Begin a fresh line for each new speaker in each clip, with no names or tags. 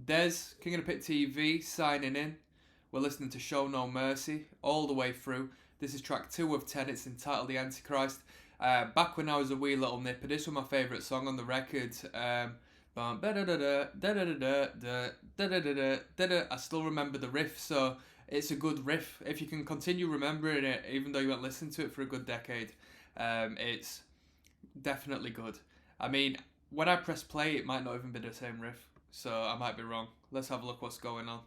Des, King of the Pit TV, signing in. We're listening to Show No Mercy all the way through. This is track 2 of 10. It's entitled The Antichrist. Back when I was a wee little nipper, this was my favourite song on the record. I still remember the riff, so it's a good riff. If you can continue remembering it, even though you haven't listened to it for a good decade, it's definitely good. I mean, when I press play, it might not even be the same riff, so I might be wrong. Let's have a look what's going on.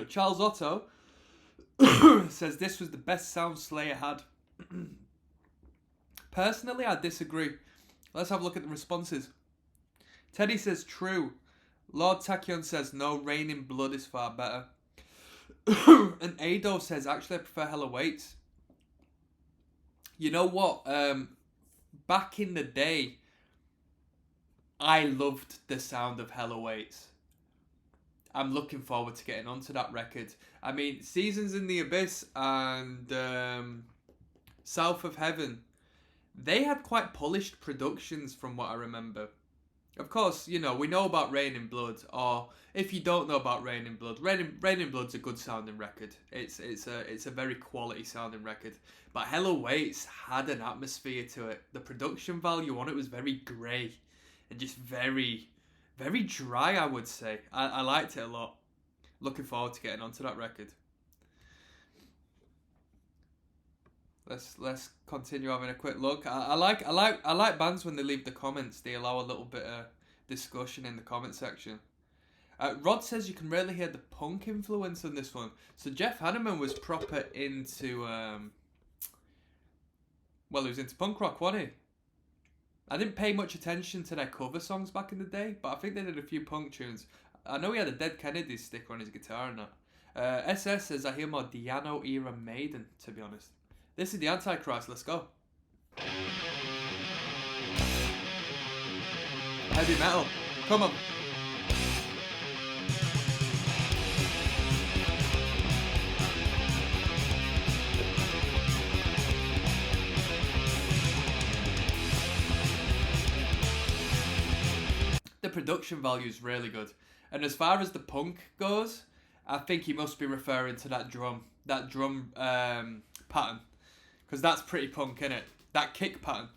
Charles Otto says this was the best sound Slayer had. Personally, I disagree. Let's have a look at the responses. Teddy says true. Lord Tachyon says no, Rain in Blood is far better. And Ado says actually I prefer Hell Awaits. You know what? Back in the day, I loved the sound of Hell Awaits. I'm looking forward to getting onto that record. I mean, Seasons in the Abyss and South of Heaven, they had quite polished productions from what I remember. Of course, you know, we know about Rain in Blood, or if you don't know about Rain in Blood, Rain in Blood's a good sounding record. It's a very quality sounding record. But Hell Awaits had an atmosphere to it. The production value on it was very grey and just very, very dry, I would say. I liked it a lot. Looking forward to getting onto that record. Let's continue having a quick look. I like bands when they leave the comments. They allow a little bit of discussion in the comment section. Rod says you can really hear the punk influence on this one. So Jeff Hanneman was proper into he was into punk rock, wasn't he? I didn't pay much attention to their cover songs back in the day, but I think they did a few punk tunes. I know he had a Dead Kennedys sticker on his guitar and that. SS says I hear more Diano era Maiden, to be honest. This is the Antichrist, let's go. Heavy metal, come on. The production value is really good. And as far as the punk goes, I think he must be referring to that drum pattern. Because that's pretty punk, innit? That kick pattern.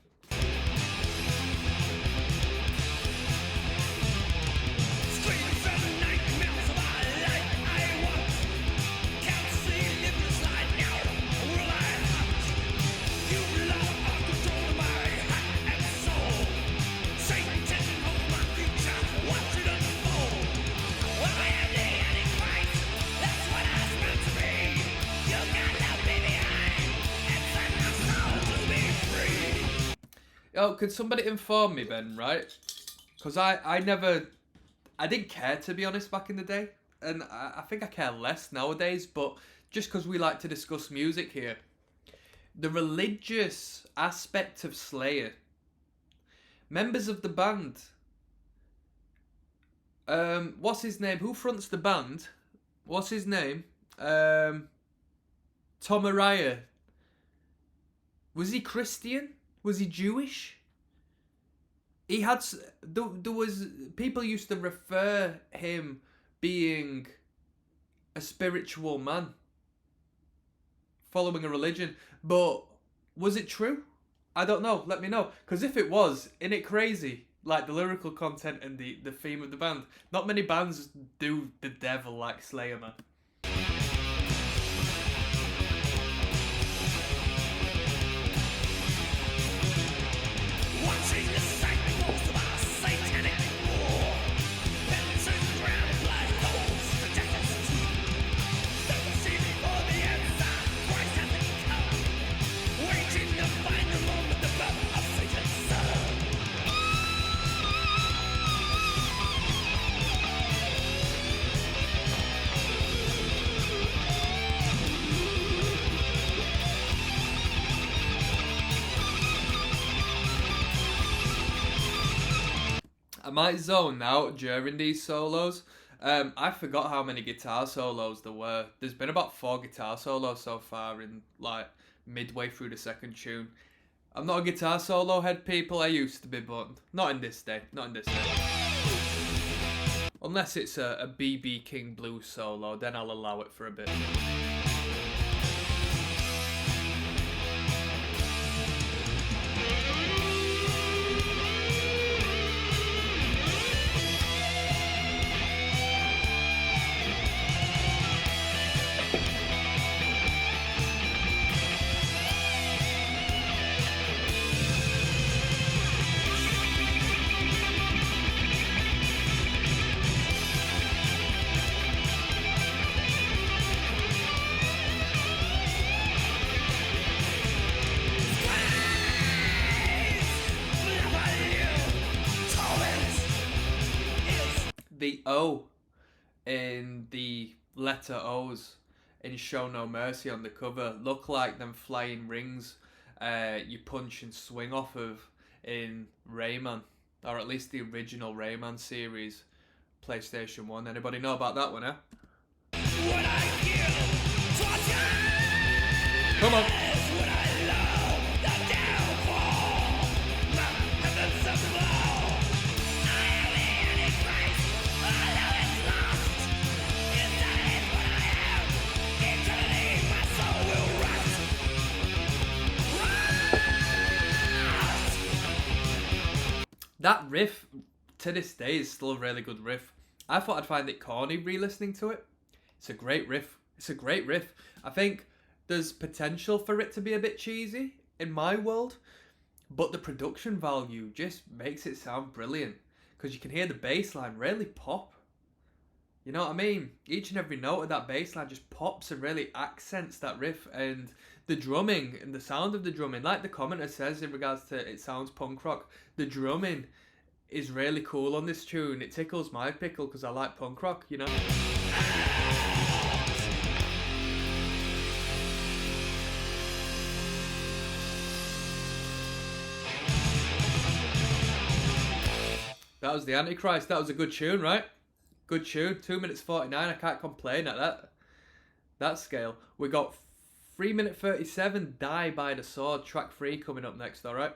Oh, could somebody inform me, Ben, right? Because I didn't care, to be honest, back in the day. And I think I care less nowadays, but just because we like to discuss music here. The religious aspect of Slayer. Members of the band. What's his name? Who fronts the band? What's his name? Tom Araya. Was he Christian? Was he Jewish? He had... There was... People used to refer him being a spiritual man. Following a religion. But was it true? I don't know. Let me know. Because if it was, isn't it crazy? Like the lyrical content and the theme of the band. Not many bands do the devil like Slayer, man. I might zone out during these solos. I forgot how many guitar solos there were. There's been about 4 guitar solos so far in like midway through the second tune. I'm not a guitar solo head, people. I used to be, but not in this day. Not in this day. Unless it's a BB King blues solo, then I'll allow it for a bit. The O in the letter O's in Show No Mercy on the cover look like them flying rings you punch and swing off of in Rayman, or at least the original Rayman series, PlayStation 1. Anybody know about that one, eh? Come on. That riff, to this day, is still a really good riff. I thought I'd find it corny re-listening to it. It's a great riff. It's a great riff. I think there's potential for it to be a bit cheesy in my world, but the production value just makes it sound brilliant, because you can hear the bass line really pop. You know what I mean? Each and every note of that bass line just pops and really accents that riff, and the drumming and the sound of the drumming, like the commenter says in regards to it sounds punk rock, the drumming is really cool on this tune. It tickles my pickle because I like punk rock, you know? That was the Antichrist. That was a good tune, right? Good tune. 2 minutes 49. I can't complain at that scale. We got 3 minute 37, Die by the Sword, track 3 coming up next, alright?